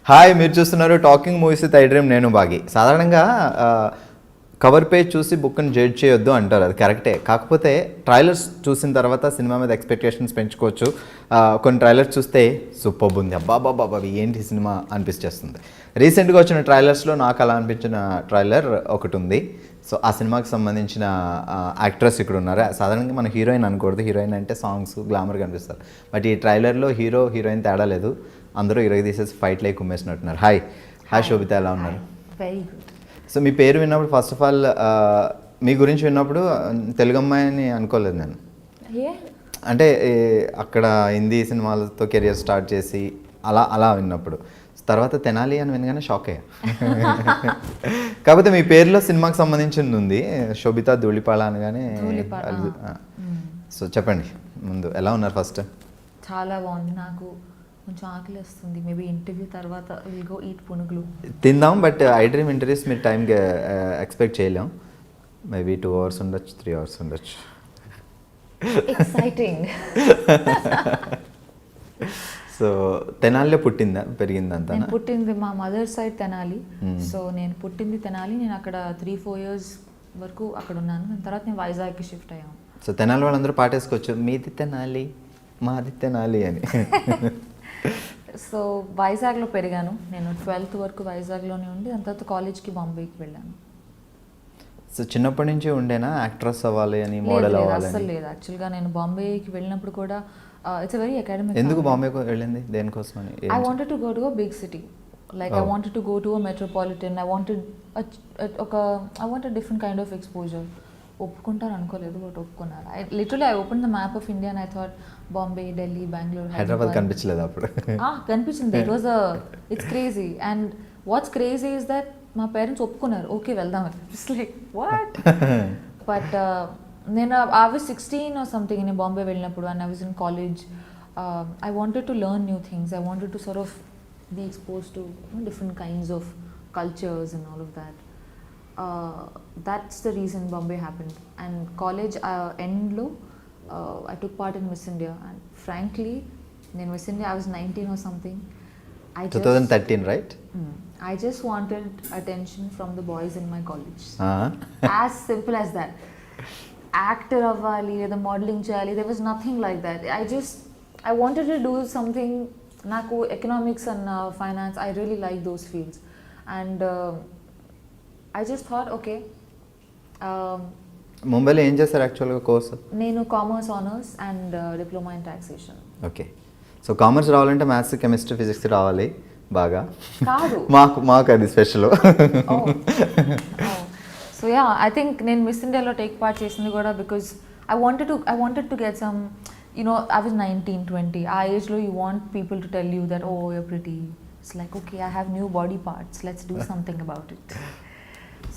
Hi, మీరు చూస్తున్నారు talking movies with iDream. నేను బాగి. సాధారణంగా కవర్ పేజ్ చూసి బుక్ని జడ్జ్ చేయొద్దు అంటారు, అది కరెక్టే. కాకపోతే ట్రైలర్స్ చూసిన తర్వాత సినిమా మీద ఎక్స్పెక్టేషన్స్ పెంచుకోవచ్చు. కొన్ని ట్రైలర్స్ చూస్తే సూపర్ ఉంది, అబ్బాబాబా ఏంటి సినిమా అనిపిస్తుంది. రీసెంట్గా వచ్చిన ట్రైలర్స్లో నాకు అలా అనిపించిన ట్రైలర్ ఒకటి ఉంది. సో ఆ సినిమాకి సంబంధించిన యాక్ట్రెస్ ఇక్కడ ఉన్నారు. సాధారణంగా మన హీరోయిన్ అనకూడదు, హీరోయిన్ అంటే సాంగ్స్ గ్లామర్ కనిపిస్తారు. బట్ ఈ ట్రైలర్లో హీరో హీరోయిన్ తేడా లేదు, అందరూ తీసేసి ఫైట్లు అయి కుమ్మేసినట్టున్నారు. హాయ్ శోభిత, ఎలా ఉన్నారు? Very good. సో మీ పేరు విన్నప్పుడు ఫస్ట్ ఆఫ్ ఆల్ మీ గురించి విన్నప్పుడు తెలుగు అమ్మాయిని అనుకోలేదు నేను. అంటే అక్కడ హిందీ సినిమాలతో కెరియర్ స్టార్ట్ చేసి అలా విన్నప్పుడు, తర్వాత తెనాలి అని వినగానే షాక్ అయ్యా. కాకపోతే మీ పేరులో సినిమాకి సంబంధించింది ఉంది, శోభిత దులిపాల అనగానే. సో చెప్పండి ముందు, ఎలా ఉన్నారు? ఫస్ట్ చాలా బాగుంది. నాకు కొంచెం ఆకలి వస్తుంది. మేబీ ఇంటర్వ్యూ తర్వాత విల్ గో ఈట్ పునుగులు తిందాం. బట్ iDream ఇంటర్వ్యూస్ మీరు టైంకి ఎక్స్పెక్ట్ చేయలేం. మేబీ 2 hours ఉండొచ్చు, 3 hours ఉండొచ్చు. ఎక్సైటింగ్. సో తెనాలిలో పుట్టిందా, పెరిగిందంతా? నేను పుట్టింది మా మదర్ సైడ్ తెనాలి. సో నేను పుట్టింది తెనాలి. నేను అక్కడ 3-4 years వరకు అక్కడ ఉన్నాను. దాని తర్వాత నేను వైజాగ్కి షిఫ్ట్ అయ్యాను. సో తెనాలి వాళ్ళందరూ పాటేసుకోవచ్చు, మీది తెనాలి మాది తెనాలి అని. సో వైజాగ్లో పెరిగాను. నేను 12th వరకు వైజాగ్లోనే ఉండి దాని తర్వాత కాలేజ్కి బాంబేకి వెళ్ళాను. సో చిన్నప్పటి నుంచి ఉండేనా యాక్ట్రెస్ అవ్వాలి అని, మోడల్ అవ్వాలి? అసలు లేదు. యాక్చువల్గా నేను బాంబేకి వెళ్ళినప్పుడు కూడా ఇట్స్ వెరీ అకాడమిక్. ఎందుకు బాంబేకి వెళ్ళింది, దేనికోసం అని? I wanted to go to a big city. Like I wanted to go to a metropolitan. I wanted different kind of exposure. ఒప్పుకుంటారు అనుకోలేదు, బట్ ఒప్పుకున్నారు. I open the map of India and I thought Bombay, Delhi, Bengaluru, Hyderabad కనిపించలేదు అప్పుడు? కనిపించింది. It's crazy. And what's crazy is that మా parents ఒప్పుకున్నారు, okay వెళ్దాం. It's like what. But నేను I was 16 or something in Bombay వెళ్ళినప్పుడు, and I was in college. I wanted to learn new things. I wanted to sort of be exposed to different kinds of cultures and all of that. That's the reason Bombay happened. And college end lo I took part in Miss India, and frankly in Miss India I was 19 or something. 2013, right? I just wanted attention from the boys in my college. As simple as that. Actor అవ్వాలి లేదా modelling చేయాలి. there was nothing like that. I wanted to do something. నాకు economics and finance, I really like those fields, and I just thought okay. ముంబైలో ఏం చేస్తారు యాక్చువల్గా course? నేను commerce honours and diploma in taxation. Okay. So commerce రావాలంటే maths, chemistry, physics రావాలి బాగా. కాదు, మాకు అది special. So yeah, I think నేను మిస్ ఇండియాలో టేక్ పార్ట్ చేసింది కూడా because I wanted to get some, I was 19, 20. ఆ ఏజ్లో you want people to tell you that, oh, you're pretty. It's like, okay, I have new body parts. Let's do something about it.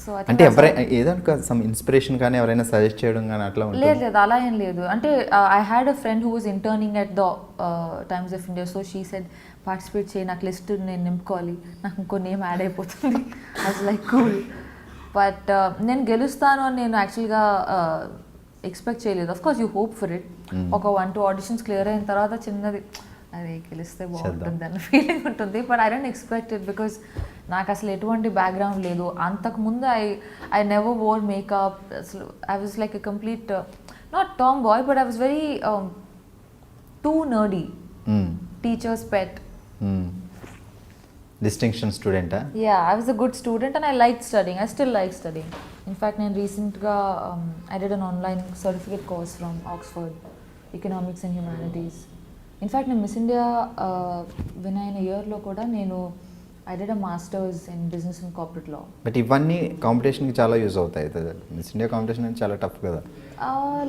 So I think అంటే ఎవరైనా ఏదైనా some inspiration కానీ ఎవరైనా suggest చేయడం కానీ అట్లా ఉంటుంది? లేదు, అలా ఏం లేదు. అంటే I had a friend who was interning at the Times of India. So she said participate చేయి, నాకు లిస్ట్ నేను నింపుకోవాలి, నాకు ఇంకో నేమ్ యాడ్ అయిపోతుంది. I was like cool. But నేను గెలుస్తాను అని నేను యాక్చువల్గా ఎక్స్పెక్ట్ చేయలేదు. Of course you hope for it. ఒక 1-2 ఆడిషన్స్ క్లియర్ అయిన తర్వాత చిన్నది అదే గెలిస్తే బాగుంటుంది అన్న ఫీలింగ్ ఉంటుంది. But I don't expect it because నాకు అసలు ఎటువంటి బ్యాక్గ్రౌండ్ లేదు. అంతకుముందు ఐ నెవర్ వోర్ మేకప్. అసలు I was like a complete not tomboy, but I was very too nerdy, teacher's pet. Distinction స్టూడెంటా? Yeah, I was a good student and I liked studying. I still like studying. In fact, నేను రీసెంట్గా I did an online certificate course from Oxford, Economics and Humanities. In fact, నేను miss India win అయిన ఇయర్లో కూడా నేను I did a master's in business and corporate law. But ఇవన్నీ కాంపిటీషన్కి చాలా use అవుతాయి. మిస్ ఇండియా కాంపిటీషన్ అనేది చాలా టఫ్ కదా?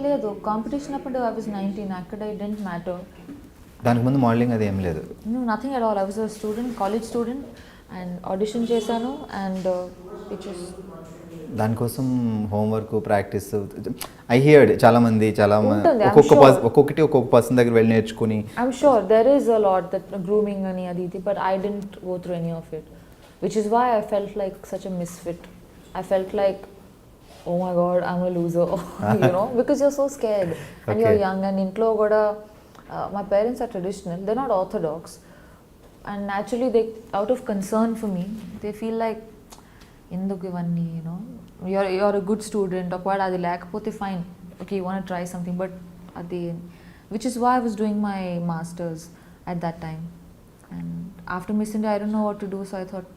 లేదు, కాంపిటీషన్ అప్పుడు I was 19. అక్కడ it didn't matter. దానికి ముందు మోడలింగ్ అది ఏం లేదు? No, nothing at all. I was a student, college student, and audition చేశాను and it was. దానికోసం హోంవర్క్, ప్రాక్టీస్ ఐ హియర్డ్ ఉంటుంది, ఒక్కొక్కటి ఒక్కొక్క పర్సన్ దగ్గర వెళ్ళి నేర్చుకుని. I'm sure there is a lot that grooming అని అది ఇది, but I didn't go through any of it, which is why I felt like such a misfit. I felt like, oh my god, I'm a loser. Because you're so scared and Okay. you're young, and ఇంట్లో కూడా my parents are traditional, they're not orthodox, and naturally they, out of concern for me, they feel like ఎందుకు ఇవన్నీ, you're a good student, ఒకవేళ అది లేకపోతే fine, okay, you want to try something, but అది, which is why I was doing my masters at that time. And after Miss India I don't know what to do, so I thought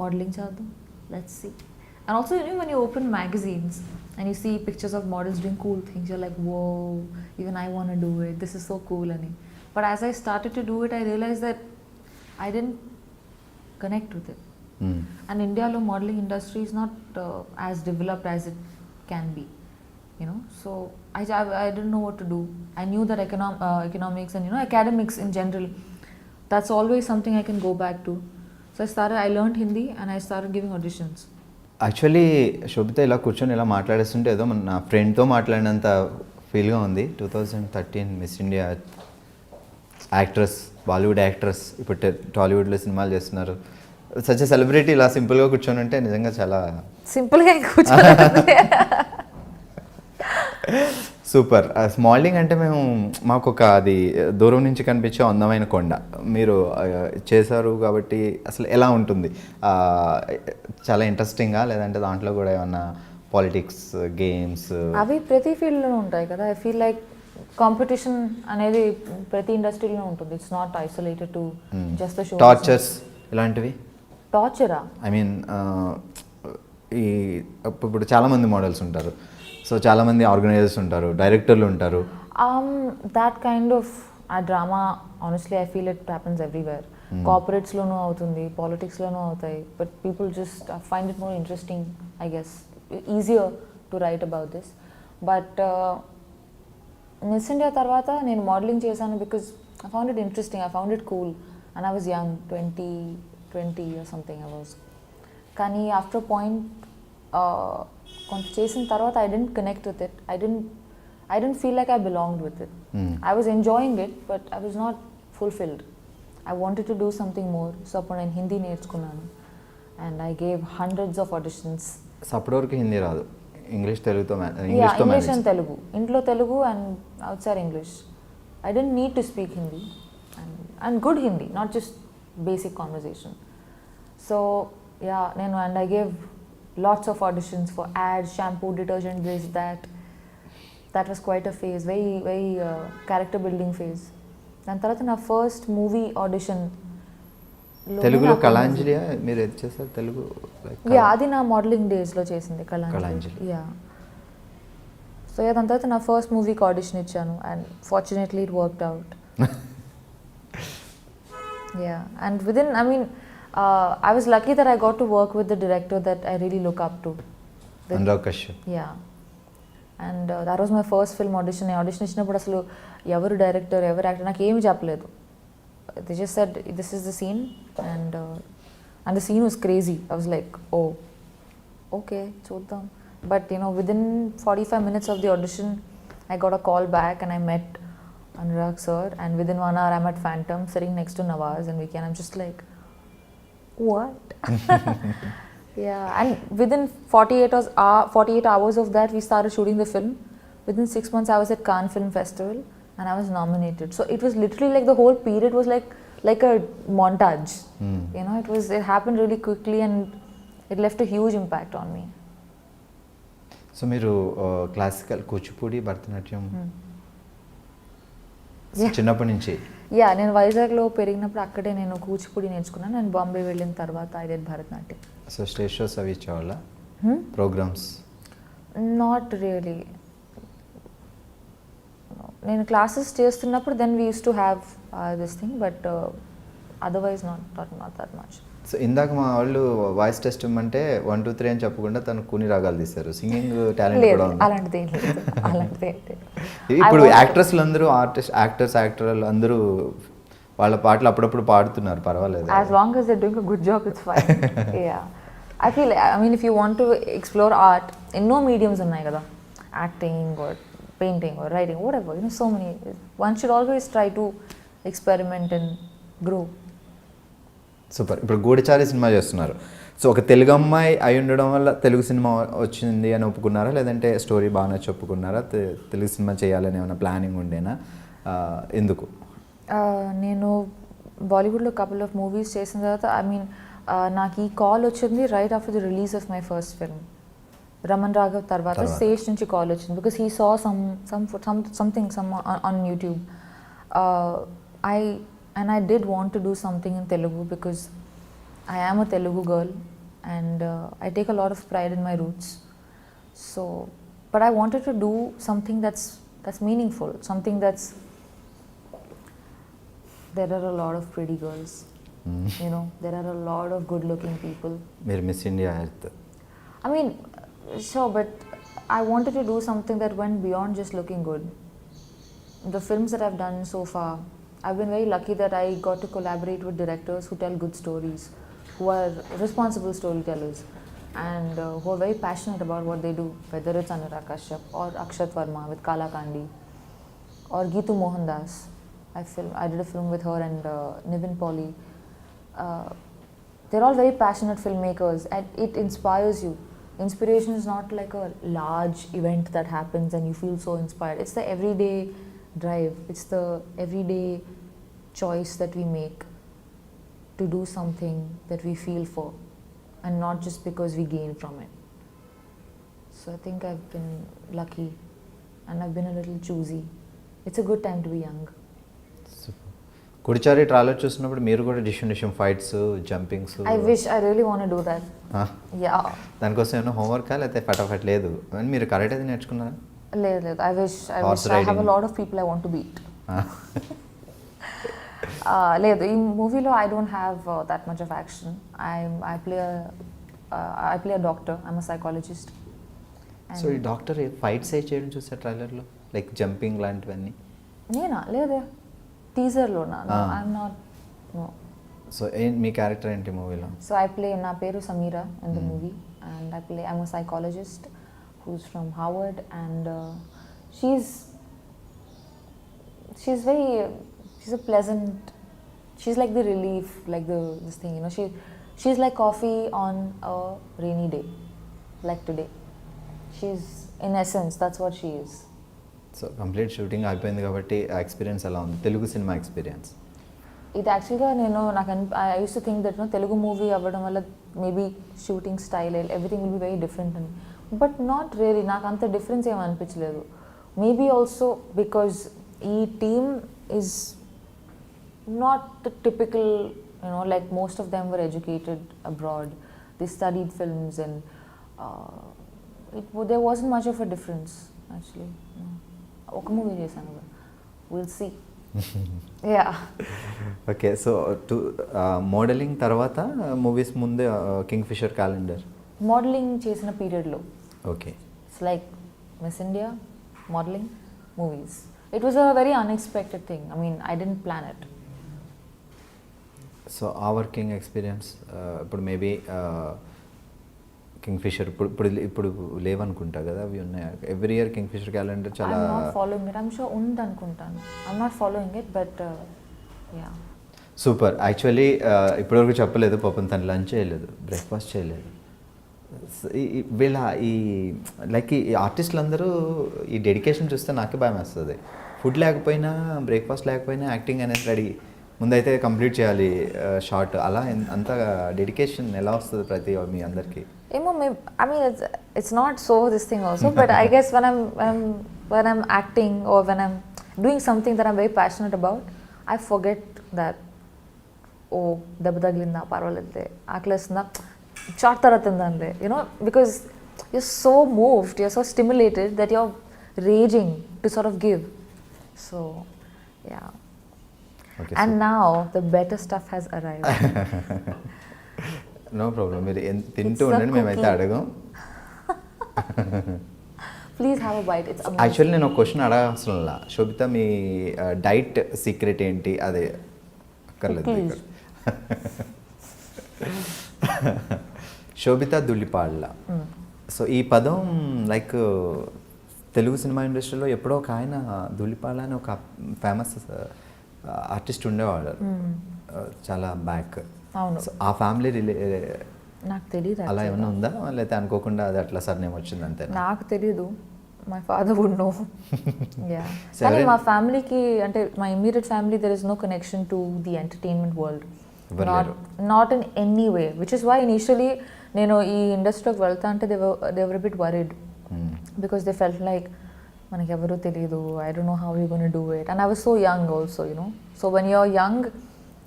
modeling చేద్దాం, let's see. And also, when you open magazines and you see pictures of models doing cool things, you're like, whoa, even I want to do it, this is so cool. But as I started to do it, I realized that I didn't connect with it. And India lo modeling industry is not as developed as it can be, so I didn't know what to do. I knew that economics and academics in general, that's always something I can go back to. So I learned Hindi and I started giving auditions. Actually Sobhita ఇలా కూర్చొని ఇలా మాట్లాడేస్తుంటే ఏదో నా ఫ్రెండ్తో మాట్లాడినంత ఫీల్గా ఉంది. 2013 miss India actress, Bollywood actress, ఇప్పుడు టాలీవుడ్లో సినిమాలు చేస్తున్నారు. సచ్ ఎ సెలబ్రిటీ ఇలా సింపుల్గా కూర్చొని ఉంటే నిజంగా చాలా సింపుల్గా కూర్చొని సూపర్. మోడలింగ్ అంటే మాకు ఒక అది దూరం నుంచి కనిపించే అందమైన కొండ. మీరు చేశారు కాబట్టి అసలు ఎలా ఉంటుంది? చాలా ఇంట్రెస్టింగ్గా, లేదంటే దాంట్లో కూడా ఏమన్నా పాలిటిక్స్, గేమ్స్ అవి ప్రతి ఫీల్డ్లోనూ ఉంటాయి కదా? ఐ ఫీల్ లైక్ కాంపిటీషన్ అనేది ప్రతి ఇండస్ట్రీలో ఉంటుంది. It's not isolated to just the show. Tortures ఇలాంటివి? టార్చరా? ఐ మీన్ ఇప్పుడు చాలామంది మోడల్స్ ఉంటారు, సో చాలామంది ఆర్గనైజర్స్ ఉంటారు, డైరెక్టర్లు ఉంటారు. That kind of a drama honestly I feel it happens everywhere. కార్పొరేట్స్లోనూ అవుతుంది, పాలిటిక్స్లోనూ అవుతాయి. But people just find it more interesting, I guess, easier to write about this. But miss India తర్వాత నేను మోడలింగ్ చేశాను because I found it interesting, I found it cool, and I was young, 20 or something I was. కానీ after point కొంత చేసిన తర్వాత I didn't connect with it. I dent feel like I belonged with it. I was enjoying it, but I was not fulfilled. I wanted to do something more. So అప్పుడు నేను హిందీ నేర్చుకున్నాను and I gave hundreds of auditions. So అప్పటి వరకు హిందీ రాదు, English, తెలుగుతో English and Telugu. ఇంట్లో Telugu and outside English. I didn't need to speak Hindi and good Hindi, not just basic conversation. So yeah, and I gave lots of auditions for ads, shampoo, detergent, this, that. that was quite a phase, very character building phase. దాని తర్వాత నా first movie audition తెలుగులో కళాంజలి మీరు ఏది చేస్తారు తెలుగు అది నా modelling డేస్లో చేసింది కళాంజలి యా. సో దాని తర్వాత నా ఫస్ట్ మూవీకి ఆడిషన్ ఇచ్చాను and fortunately it worked out. Yeah, and within, I mean, I was lucky that I got to work with the director that I really look up to. Anurag Kashyap. Yeah, and that was my first film audition. I audition ఇచ్చినప్పుడు అసలు ఎవరు director ఎవరు actor నాకు ఏమి చెప్పలేదు. They just said this is the scene and the scene was crazy. I was like, oh, okay, చూద్దాం. But you know, within 45 minutes of the audition, I got a call back and I met Anurag sir, and within 1 hour I'm at Phantom sitting next to Nawaz and Vicky, and I'm just like, what? Yeah, and within 48 hours of that we started shooting the film. Within 6 months I was at Cannes Film Festival and I was nominated. So it was literally like the whole period was like a montage. You know, it happened really quickly and it left a huge impact on me. So మీరు classical Kuchipudi Bharatanatyam చిన్నప్పటి నుంచి yeah నేను వైజాగ్లో పెరిగినప్పుడు అక్కడే నేను కూచిపూడి నేర్చుకున్నాను. నేను బాంబే వెళ్ళిన తర్వాత I did Bharatanatyam. So stage shows అవి ఇచ్చేవాళ్ళ ప్రోగ్రామ్స్? Not really. నేను క్లాసెస్ చేస్తున్నప్పుడు then we use to have this thing, but otherwise not that much. So ఇందాక మా వాళ్ళు వాయిస్ టెస్ట్ ఇమ్మంటే 1 2 3 అని చెప్పకుండా తను కూని రాగాలు తీశారు. సింగింగ్ టాలెంట్ కూడా ఉంది. అలాంటిది ఇప్పుడు యాక్ట్రెస్లు అందరూ యాక్టర్లు అందరూ వాళ్ళ పాటలు అప్పుడప్పుడు పాడుతున్నారు, పర్వాలేదు. As long as they're doing a good job, it's fine. Yeah. I mean, if you want to explore art, ఎన్నో మీడియమ్స్ ఉన్నాయి కదా, acting or painting or writing, whatever, you know, so many. One should always try to experiment and grow. Super. ఇప్పుడు గూఢచారి cinema చేస్తున్నారు. So ఒక తెలుగు అమ్మాయి అయి ఉండడం వల్ల తెలుగు సినిమా వచ్చింది అని ఒప్పుకున్నారా, లేదంటే స్టోరీ బాగా నచ్చి ఒప్పుకున్నారా, తెలుగు సినిమా చేయాలని ఏమైనా ప్లానింగ్ ఉండేనా, ఎందుకు? నేను బాలీవుడ్లో కపుల్ ఆఫ్ మూవీస్ చేసిన తర్వాత నాకు ఈ కాల్ వచ్చింది right after the release of my first film Raman Raghav. తర్వాత స్టేజ్ నుంచి కాల్ వచ్చింది because he saw something on YouTube. I did want to do something in Telugu because I am a Telugu girl and I take a lot of pride in my roots. So, but I wanted to do something that's meaningful, something that's. There are a lot of pretty girls, you know. There are a lot of good-looking people. Mere Miss India Earth. I mean, sure, but I wanted to do something that went beyond just looking good. The films that I've done so far, I've been very lucky that I got to collaborate with directors who tell good stories, who are responsible storytellers, and who are very passionate about what they do, whether it's Anurag Kashyap or Akshat Verma with Kala Kandi, or Geetu Mohandas. I did a film with her and Nivin Pauly. They're all very passionate filmmakers and it inspires you. Inspiration is not like a large event that happens and you feel so inspired. It's the everyday drive. It's the everyday choice that we make to do something that we feel for and not just because we gain from it. So I think I've been lucky and I've been a little choosy. It's a good time to be young. Goodachari trailer చూసినప్పుడు మీరు కూడా డిషన్ fights jumpings I really want to do that. Yeah. దానికోసం ఏమైనా homework లేకపోతే ఫటాఫట్ లేదు అని మీరు కరెక్ట్ అయితే నేర్చుకున్నారా? లేదు. I wish I have a lot of people I want to beat. లేదు, ఈ మూవీలో I don't have that much of action. I play a doctor. I'm a psychologist. సో ఈ డాక్టర్ ఫైట్స్ చేయడం చూసా ట్రైలర్లో, లైక్ జంపింగ్ లాంటివన్నీ? నేనా? లేదే, టీజర్లోనా? I'm not. నో. సో మీ క్యారెక్టర్ ఏంటి మూవీలో? సో నా పేరు Sameera in the movie and I'm a psychologist who's from Harvard and she's a pleasant, she's like the relief, like this thing, you know, she's like coffee on a rainy day like today. She's, in essence, that's what she is. So complete shooting అయిపోయింది కాబట్టి ఆ experience ఎలా ఉంది, Telugu cinema experience? ఇది యాక్చువల్గా I use to think that Telugu movie అవ్వడం వల్ల maybe shooting style everything will be very different అని, బట్ నాట్ రియలీ. నాకు అంత డిఫరెన్స్ ఏమి అనిపించలేదు. Maybe also because team is not the typical, like most of them were educated abroad. They studied films and there wasn't much of a difference actually. ఒక movie చేశాను, we'll see. Yeah. Okay, so modelling తర్వాత movies ముందే Kingfisher calendar modelling చేసిన పీరియడ్లో okay it's like miss India, modeling, movies. It was a very unexpected thing. I mean, I didn't plan it. So ఆ working experience ఇప్పుడు maybe Kingfisher ఇప్పుడు లేవనుకుంటా కదా, అవి ఉన్నాయి. ఎవ్రీ ఇయర్ కింగ్ఫిషర్ క్యాలెండర్ చాలా I'm not following it. I'm sure ఉంది అనుకుంటాను. I'm not following it, but yeah. Super. Actually ఇప్పటివరకు చెప్పలేదు, పాపం తను లంచ్ చేయలేదు, బ్రేక్ఫాస్ట్ చేయలేదు. వీళ్ళ ఈ లైక్ ఈ ఆర్టిస్టులు అందరూ ఈ డెడికేషన్ చూస్తే నాకే భయం వేస్తుంది. ఫుడ్ లేకపోయినా, బ్రేక్ఫాస్ట్ లేకపోయినా యాక్టింగ్ అనేది రెడీ, ముందైతే కంప్లీట్ చేయాలి షార్ట్. అలా అంత డెడికేషన్ ఎలా వస్తుంది ప్రతి మీ అందరికీ? ఏమో, I mean, it's not so this thing also, but I guess when I'm acting or when I'm doing something that I'm very passionate about, I forget that, oh, దెబ్బ తగిలిందా, పర్వాలేదులే, ఆకలేస్తుందా, షార్ట్ తర్వాత తిందాంలే, because you're so moved, you're so stimulated that you're raging to sort of give. So, yeah. Okay, and so now the better stuff has arrived. No problem, మీరు తింటూ ఉండండి, మేమైతే అడగం. Please have a bite. It's amazing. Actually నేను ఒక question అడగాల్సిన, శోభిత మీ diet secret ఏంటి? అదే అక్కర్లేదు ఇక్కడ. శోభిత దులిపాళ్ళ. సో ఈ పదం లైక్ తెలుగు సినిమా ఇండస్ట్రీలో ఎప్పుడో ఒక ఆయన దులిపాళ్ళ అని ఒక ఫేమస్ ఆర్టిస్ట్ ఉండేవాడు చాలా బ్యాక్. అవును. సో ఆ ఫ్యామిలీ నాకు తెలియదు అలా ఏమైనా ఉందా, లేకపోతే అనుకోకుండా అది అట్లా సర్నేమ్ వచ్చింది అంతే? నాకు తెలీదు. My father would know. Yeah, కానీ మా ఫ్యామిలీకి, అంటే మా immediate family, there is no connection to the entertainment world, not in any way, which is why initially నేను ఈ ఇండస్ట్రీలోకి వెళ్తా అంటే they were bit worried, because they felt like మనకి ఎవరూ తెలియదు, I don't know how you gonna do it, and I was so young also, so when you're young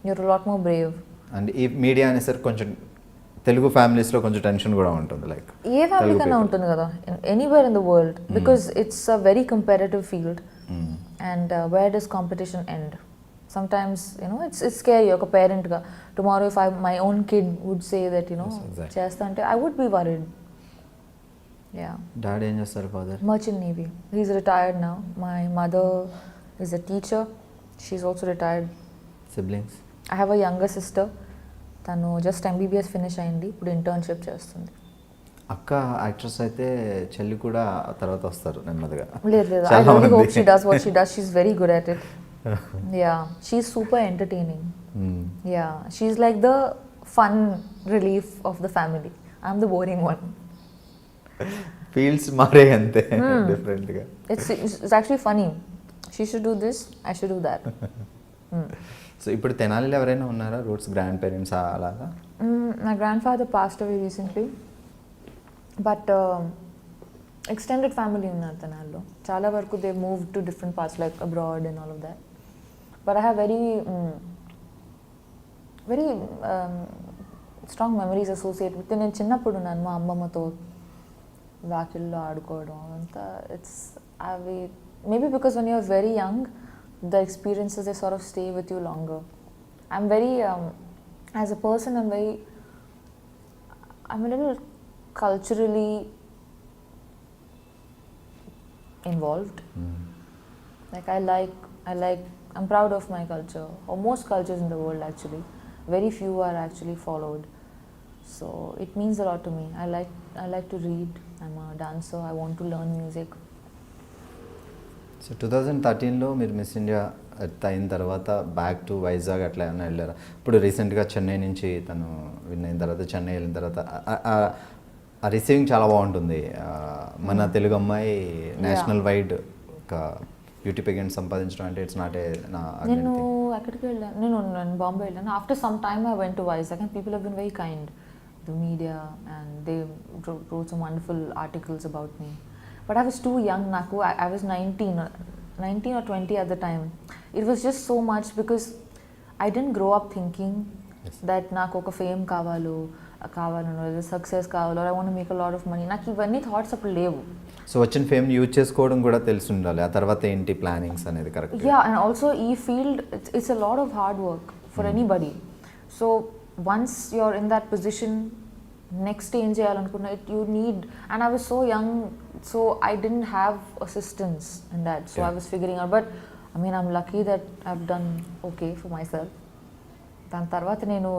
you're lot more Brave. And ఈ media అనేసరికి కొంచెం తెలుగు ఫ్యామిలీస్లో కొంచెం tension కూడా ఉంటుంది, లైక్ ఏ ఫ్యామిలీ కన్నా ఉంటుంది కదా, anywhere in the world, because it's a very comparative field, and where does competition end? Sometimes, it's scary. Oka parent ga, tomorrow if my own kid would say that, Yes, exactly. chesta ante, I would be worried. Yeah. Dad em chestaru father? Merchant Navy. He's retired now. My mother is a teacher. She's also retired. Siblings? I have a younger sister. Tanu just MBBS finish ayindi. Ippudu internship chestundi. అక్క actress అయితే చెల్లి కూడా తర్వాత వస్తారు నెమ్మదిగా. లేదు, I really hope she does what she does. She's very good at it. Yeah, she's super entertaining. Yeah, she's like the fun relief of the family. I'm the boring one. Fields మారే అంతే different గా. It's actually funny. She should do this, I should do that. So ఇప్పుడు తెనాలిలో ఎవరైనా ఉన్నారా roots grand parents అలాగా? My grandfather passed away recently, but extended family ఉన్నారు తెనాలిలో. చాలా వరకు they moved to different parts like abroad and all of that. But I have very strong memories associated with. నేను చిన్నప్పుడు ఉన్నాను మా అమ్మమ్మతో వాకిల్లో ఆడుకోవడం అదంతా. ఇట్స్ అవి maybe because when you're very young, the experiences they sort of stay with you longer. I'm very as a person I'm a little culturally involved. Like I'm proud of my culture, or most cultures in the world actually. Very few are actually followed. So it means a lot to me. I like to read. I'm a dancer. I want to learn music. So 2013లో మీరు miss India అయిన తర్వాత back to Vizag అట్లా ఏమైనా వెళ్ళారా? ఇప్పుడు రీసెంట్గా చెన్నై నుంచి తను విన్ అయిన తర్వాత చెన్నై వెళ్ళిన తర్వాత ఆ రిసీవింగ్ చాలా బాగుంటుంది. మన తెలుగు అమ్మాయి నేషనల్ వైడ్ ఒక బ్యూటీ పెగెంట్ సంపాదించడం అంటే ఇట్స్ నాట్ ఏ నేను ఎక్కడికి వెళ్ళాను, నేను బాంబే వెళ్ళాను. After some time I went to Vizag and people have been very kind, the media, and they wrote some wonderful articles about me. but I was too young. I was 19 or 20 at the time. It was just so much because I didn't grow up thinking that నాకు ఒక fame కావాలో success కావాలో, I want to make a lot of money. నాకు ఇవన్నీ thoughts అప్పుడు లేవు. So వచ్చిన fame use చేసుకోవడం కూడా తెలిసి ఉండాలి, ఆ తర్వాత ఏంటి ప్లానింగ్స్ అనేది. కరెక్ట్. యా, అండ్ ఆల్సో ఈ field it's a lot of hard work for anybody. So once you're in that position, next ఏం చేయాలనుకున్నా you need, and I was so young, so I didn't have assistance in that, so I was figuring out. But I mean I'm lucky that I have done okay for myself. దాని తర్వాత నేను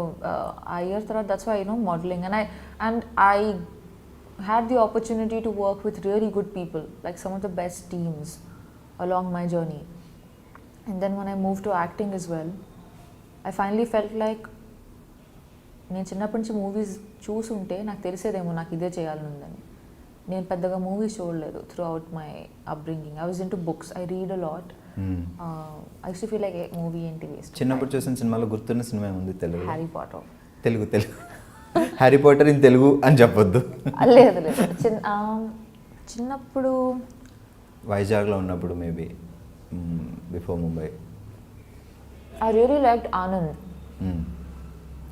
ఆ year తర్వాత that's why modelling, and I had the opportunity to work with really good people, like some of the best teams along my journey. And then when I moved to acting as well, I finally felt like నేను చిన్నప్పటి నుంచి movies చూసుంటే నాకు తెలిసేదేమో నాకు ఇదే చేయాలనుందని. నేను పెద్దగా movies చూడలేదు throughout my upbringing. I was into books, I read a lot. I use to feel like movie ఏంటి వేస్ట్. చిన్నప్పుడు చూసిన సినిమాలో గుర్తున్న సినిమా ఉంది Telugu? Harry Potter. Telugu Harry Potter in Telugu అని చెప్పొద్దు. లేదు చిన్నప్పుడు వైజాగ్లో ఉన్నప్పుడు maybe before Mumbai. I really liked Anand.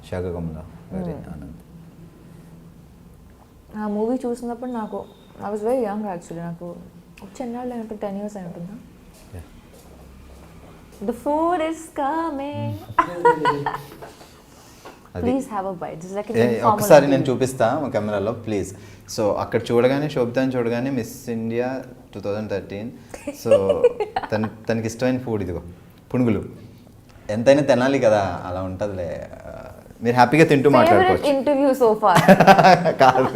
శాఖకమల వెరీ ఆనంద్. ఆ మూవీ చూసినప్పుడు నాకు I was very young actually. నాకు చిన్నాళ్ళు అయి ఉంటుంది, 10 years అయి ఉంటుందా. The food is coming, please have a bite. ఒకసారి నేను చూపిస్తా మా కెమెరాలో ప్లీజ్. సో అక్కడ చూడగానే శోభితాని చూడగానే మిస్ ఇండియా 2013. సో తనకి ఇష్టమైన ఫుడ్ ఇదిగో పునుగులు. ఎంతైనా తినాలి కదా, అలా ఉంటుందిలే. మీరు హ్యాపీగా తింటూ మాట్లాడుకోవచ్చు. ఇంటర్వ్యూ సో ఫార్ కాదు,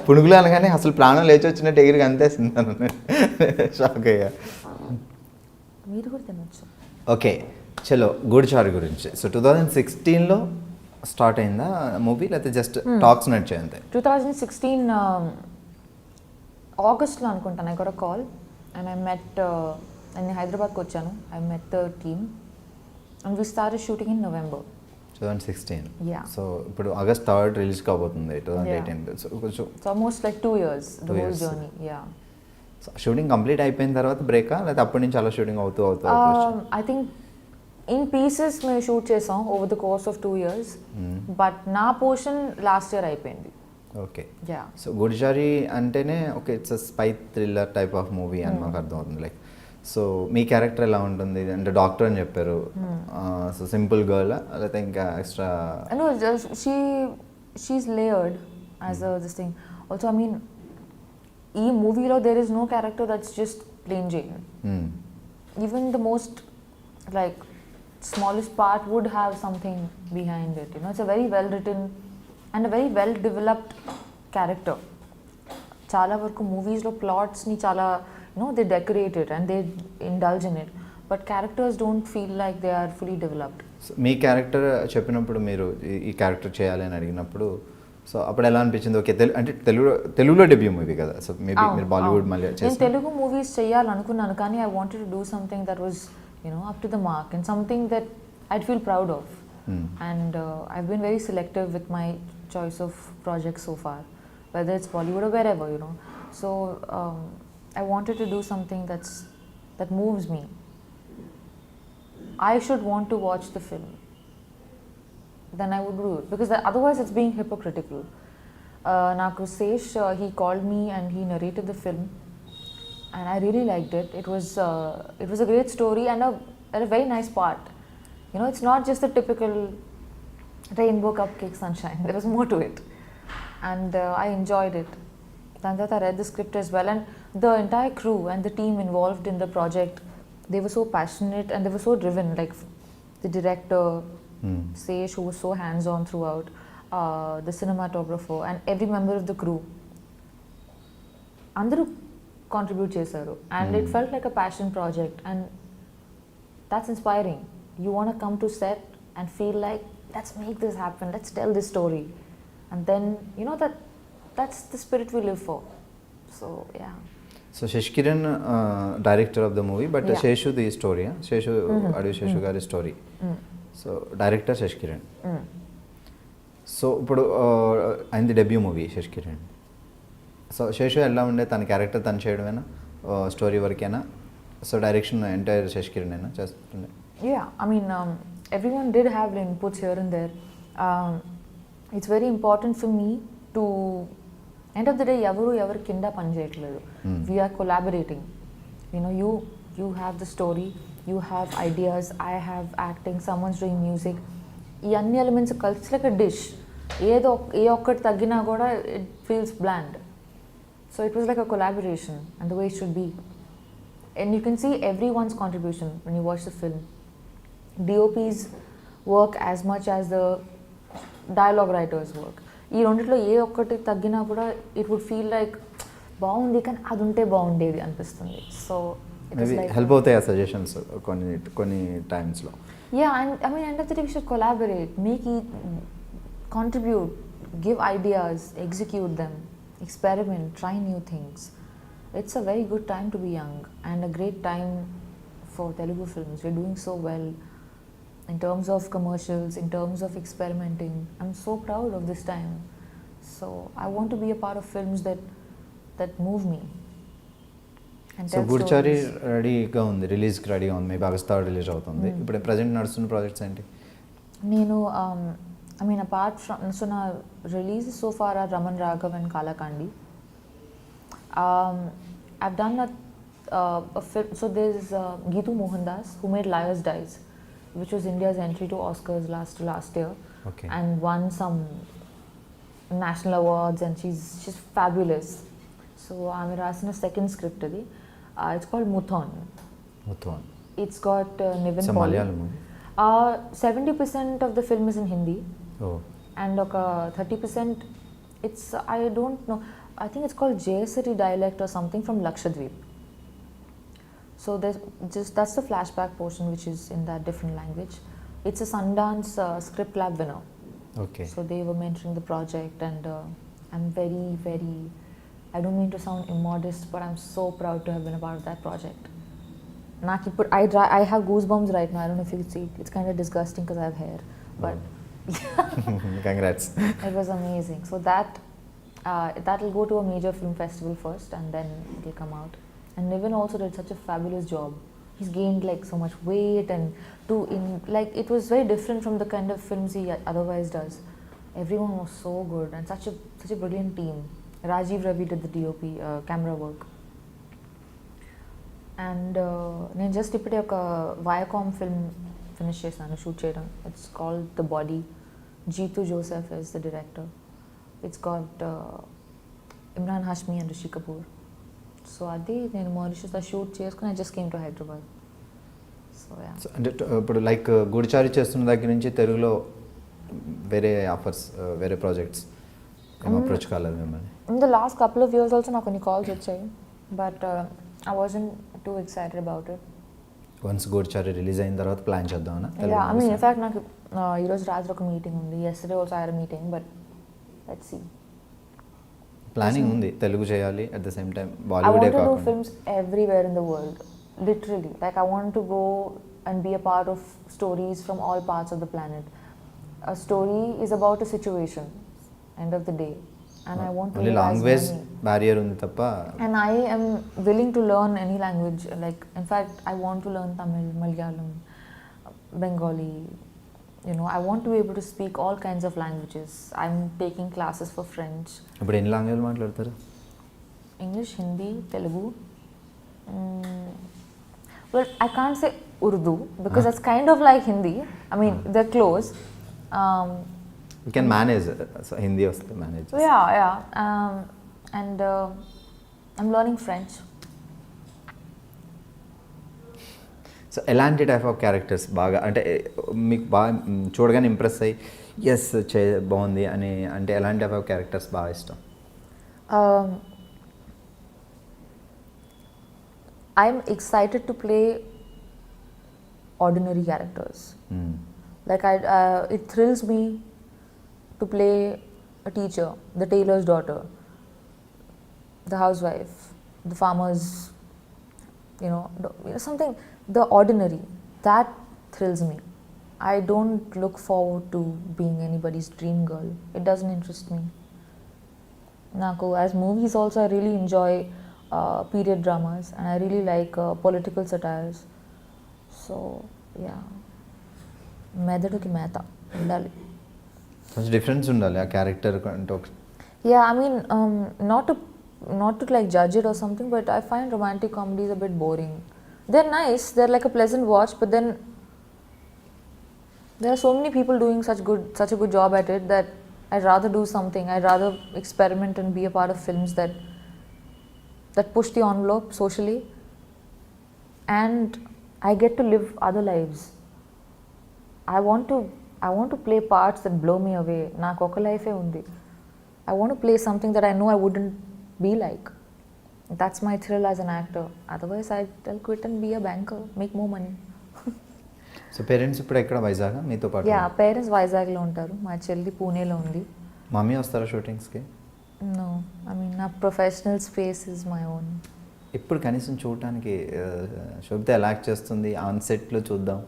పునుగులు అనగానే అసలు ప్రాణం లేచి వచ్చినట్టు ఎగిరికి అంతేస్తున్నాను. షాక్ అయ్యా. మీరు కూడా తినొచ్చు. ఓకే, చలో గూడిచారు గురించి. సో 2016లో స్టార్ట్ అయిందా మూవీ, లేకపోతే జస్ట్ టాక్స్ నడిచాయి అంతే? 2016 ఆగస్ట్లో అనుకుంటాను. I got a call and I met, నేను హైదరాబాద్కి వచ్చాను. I met the team and we started shooting in November 2016. Yeah. So ఇప్పుడు ఆగస్ట్ 3rd రిలీజ్ కాబోతుంది 2018. సో కొంచెం almost like 2 years the whole journey. Yeah. So shooting complete అయిపోయిన తర్వాత బ్రేకా, లేకపోతే అప్పటి నుంచి అలా షూటింగ్ అవుతూ ఐ థింక్ ఇన్ పీసెస్ మేము షూట్ చేసాం over the course of 2 years, but నా పోర్షన్ లాస్ట్ ఇయర్ అయిపోయింది. ఓకే. యా. సో గుడిచారి అంటేనే okay it's spy thriller type of movie అని మాకు అర్థమవుతుంది. లైక్ సో మీ క్యారెక్టర్ ఎలా ఉంటుంది అంటే డాక్టర్ అని చెప్పారు. సో సింపుల్ గర్ల్ లేకపోతే ఇంకా extra? No, she is layered as this thing. Also I mean ఈ మూవీలో there is no character that's just plain Jane. Even the most like smallest part would have something behind it. It's a very well written and a very well developed character. Chala varaku movies lo plots ni chala they decorate it and they indulge in it, but characters don't feel like they are fully developed. So me character చెప్పినప్పుడు మీరు ఈ character చేయాలి అని అడిగినప్పుడు so అప్పుడు ఎలా అనిపించింది? Okay, అంటే తెలుగులో డెబ్యూ మూవీ కదా, సో మేబీ మీరు బాలీవుడ్ మళ్ళీ చేస్తారు. నేను తెలుగు మూవీస్ చేయాలనుకున్నాను, కానీ I wanted to do something that was up to the mark and something that I'd feel proud of. And I've been very selective with my choice of projects so far, whether it's Bollywood or wherever, So I wanted to do something that moves me. I should want to watch the film. Then I would do it, because otherwise it's being hypocritical. Naku Sesh, he called me and he narrated the film. And I really liked it. It was a great story and a very nice part. It's not just the typical rainbow cupcake sunshine. There was more to it, and I enjoyed it. Then I read the script as well, and the entire crew and the team involved in the project, they were so passionate and they were so driven. Like the director, Sesh, who was so hands-on throughout, the cinematographer, and every member of the crew. Andaru contribute చేశారు, and it felt like a passion project, and that's inspiring. You want to come to set and feel like, let's make this happen, let's tell this story, and then that's the spirit we live for. So yeah. So Sheshkiran, director of the movie, but Sheshu the story, Sheshu Adu Sheshu gari story. So director Sheshkiran. So ఇప్పుడు ఆయన debut movie Sheshkiran. So Seshu ఎలా ఉండే తన character తను చేయడమేనా, story వరకేనా? So direction entire శశికిరణేనా చేస్తుండే? Yeah, I mean, everyone did have inputs here and there. It's very important for me to, end of the day, ఎవరు కింద పని చేయట్లేదు. We are collaborating. You know, you have the story, you have ideas, I have acting, someone's doing music. ఈ అన్ని elements కలిసి like a dish. ఏ ఒక్కటి తగ్గినా కూడా it feels bland. So it was like a collaboration, and the way it should be. And you can see everyone's contribution when you watch the film. DOP's work as much as the dialogue writers work. ఈ రెండిట్లో ఏ ఒక్కటి తగ్గినా కూడా it would feel like బాగుంది కానీ అది ఉంటే బాగుండేది అనిపిస్తుంది. సో హెల్ప్ అవుతాయి ఆ సజెషన్స్ కొన్ని టైమ్స్లో. Yeah, and I mean, end of the day, we should collaborate, contribute, give ideas, execute them, experiment, try new things. It's a very good time to be young and a great time for Telugu films. We're doing so well in terms of commercials, in terms of experimenting. I'm so proud of this time. So I want to be a part of films that move me. So Goodachari రెడీగా ఉంది, రిలీజ్కి రెడీగా ఉంది, maybe August 3 release అవుతుంది. ఇప్పుడు present నడుస్తున్న projects ఏంటి? నేను I mean, apart from, so now releases so far are Raman Raghav and 𝐂𝐞𝐥𝐞𝐬. I've done a film, so there's Geetu Mohandas who made Liars Dies, which was India's entry to Oscars last year. Okay. And won some national awards, and she's fabulous. So I'm writing a second script today. It's called Muthon. It's got Nivin Pauly. Malayalam movie? 70% of the film is in Hindi. Oh. And 30% it's, I don't know, I think it's called 𝐶 dialect or something from Lakshadweep. So that's the flashback portion which is in that different language. It's a Sundance script lab winner. Okay. So they were mentoring the project, and I'm very, very, I don't mean to sound immodest, but I'm so proud to have been a part of that project. I have goosebumps right now. I don't know if you can see. It's kind of disgusting because I have hair, but Congrats. it was amazing. So that will go to a major film festival first, and then it will come out. And Nivin also did such a fabulous job. He's gained like so much weight, and like it was very different from the kind of films he otherwise does. Everyone was so good, and such a brilliant team. Rajiv Ravi did the DOP, camera work. And నేను just ఇప్పుడే ఒక Viacom film finish చేశాను shoot చేయడం. It's called the body. Jitu Joseph is the director. It's got Imran Hashmi and Rishi Kapoor. So అది నేను మారిషస్లో shoot చేసుకుని I just came to Hyderabad. So అంటే ఇప్పుడు లైక్ గూడ్చారి చేస్తున్న దగ్గర నుంచి తెలుగులో వేరే ఆఫర్స్, వేరే ప్రాజెక్ట్స్ ఏం అప్రోచ్ కాలేదు మిమ్మల్ని? In the last couple of years also నాకు కొన్ని కాల్స్ వచ్చాయి, but I wasn't too excited about it. Once Goodachari release అయిన తర్వాత ప్లాన్ చేద్దామన్నా? ఐ మీన్ ఇన్ఫాక్ట్ నాకు ఈరోజు రాత్రి ఒక మీటింగ్ ఉంది. Yesterday also I had a meeting, but let's see. Planning ఉంది తెలుగు చేయాలి, at the same time Bollywood. I want to do films everywhere in the world, literally. Like I want to go and be a part of stories from all parts of the planet. A story is about a situation, end of the day, and I want to only language barrier undi tappa. And I am willing to learn any language. Like in fact I want to learn Tamil, Malayalam, Bengali. You know, I want to be able to speak all kinds of languages. I'm taking classes for French. ఇప్పుడు ఎన్ని లాంగ్వేజ్లు మాట్లాడతారు? English, Hindi, Telugu. Well, I can't say Urdu because that's kind of like Hindi. I mean, they're close. You can manage. So Hindi వస్తే manage. Yeah. And I'm learning French. So ఎలాంటి type of characters బాగా అంటే మీకు బాగా చూడగానే impress అయ్యి yes బాగుంది అని అంటే ఎలాంటి టైప్ ఆఫ్ క్యారెక్టర్స్ బాగా ఇష్టం? I'm excited to play ordinary characters. Like it thrills me to play a teacher, the tailor's daughter, the housewife, the farmer's, something, the ordinary. That thrills me. I don't look forward to being anybody's dream girl. It doesn't interest me. నాకు as movies also I really enjoy period dramas and I really like political satires. So yeah, మెదడుకి మేత ఉండాలి. కొంచెం difference ఉండాలి ఆ character అంటే. Yeah, I mean, not to like judge it or something, but I find romantic comedies a bit boring. They're nice, they're like a pleasant watch, but then there are so many people doing such a good job at it that I'd rather do something. I'd rather experiment and be a part of films that push the envelope socially, and I get to live other lives. I want to play parts that blow me away. Naaku oka life e undi. I want to play something that I know I wouldn't be like. That's my thrill as an actor. Otherwise, I'll quit and be a banker, make more money. So parents ఇప్పుడు ఎక్కడ వైజాగ్ మీతో పాటు? Yeah, parents వైజాగ్లో ఉంటారు, మా చెల్లి పూణేలో ఉంది. మమ్మీ వస్తారా షూటింగ్స్కి? నో, ఐ మీన్ నా professional space is my own. ఇప్పుడు కనీసం చూడటానికి శోభిత ఎలా యాక్ట్ చేస్తుంది ఆన్ సెట్లో చూద్దాం.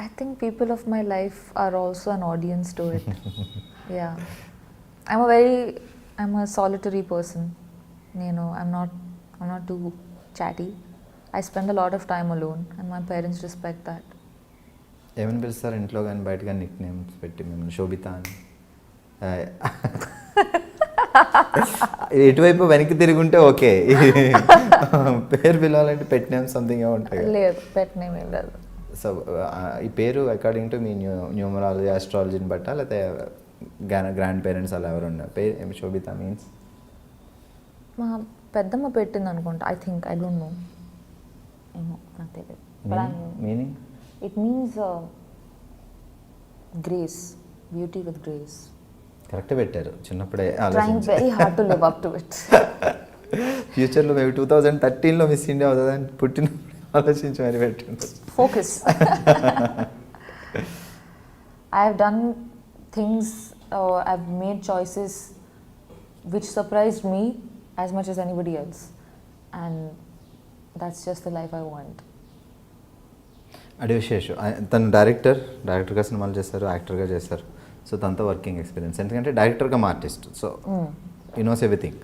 I think people of my life are also an audience to it. Yeah, I'm a solitary person. I'm not too chatty. I spend a lot of time alone, and my parents respect that. ఏమని పిలుస్తారు ఇంట్లో కానీ బయట కానీ Nick names పెట్టి మిమ్మల్ని శోభిత అని? ఎటువైపు వెనక్కి తిరుగుంటే ఓకే, పేరు పిలవాలంటే పెట్ నేమ్ సంథింగ్ ఉంటాయి. లేదు, పెట్ నేమ్ ఏం లేదు. సో ఈ పేరు అకార్డింగ్ టు మీ న్యూమరాలజీ ఆస్ట్రాలజీని బట్టా లేకపోతే గ్రాండ్ పేరెంట్స్ అలా ఎవరు ఉన్నారు? పేరు ఏమి శోభిత మీన్స్? మా పెద్దమ్మ పెట్టింది అనుకుంటా, I think. I don't no, ఏమో నాకు తెలియదు. Meaning? It means grace, beauty with grace. Correct పెట్టారు. చిన్నప్పుడే trying very hard to live up to it. ఫ్యూచర్లో మేము 2013లో మిస్ ఇండియా అవుతుందని పుట్టిన ఆలోచించి మరి పెట్టండి. Focus. I have done things, I've made choices which surprised me as much as anybody else, and that's just the life I want. అడివిశేషు తను డైరెక్టర్గా సినిమాలు చేస్తారు, యాక్టర్గా చేస్తారు. సో తనతో వర్కింగ్ ఎక్స్పీరియన్స్, ఎందుకంటే డైరెక్టర్గా artist, so you knows everything.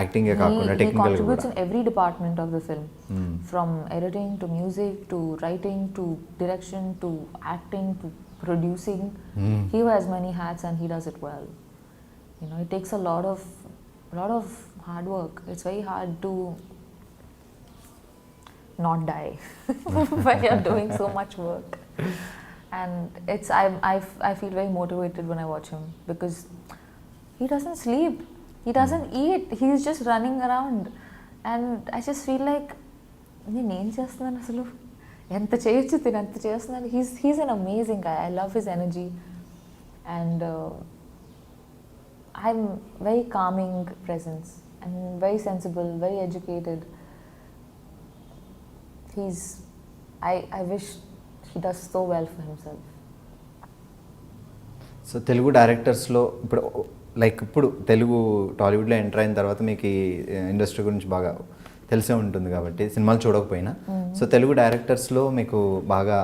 యాక్టింగే కాకుండా technical contributes in every department of the film, from editing to music to writing to direction to acting to producing. He wears many hats and he does it well. It takes a lot of hard work. It's very hard to not die when you're doing so much work, and I feel very motivated when I watch him because he doesn't sleep. He doesn't eat. He's just running around. And I just feel like, నేను చేస్తున్నాను అసలు, ఎంత చేయొచ్చు తిని అంత చేస్తున్నాను. He's an amazing guy. I love his energy. And I'm very calming presence. And very sensible, very educated. I wish he does so well for himself. So Telugu డైరెక్టర్స్లో ఇప్పుడు తెలుగు టాలీవుడ్లో ఎంటర్ అయిన తర్వాత మీకు ఈ ఇండస్ట్రీ గురించి బాగా తెలిసే ఉంటుంది కాబట్టి సినిమాలు చూడకపోయినా, సో తెలుగు డైరెక్టర్స్లో మీకు బాగా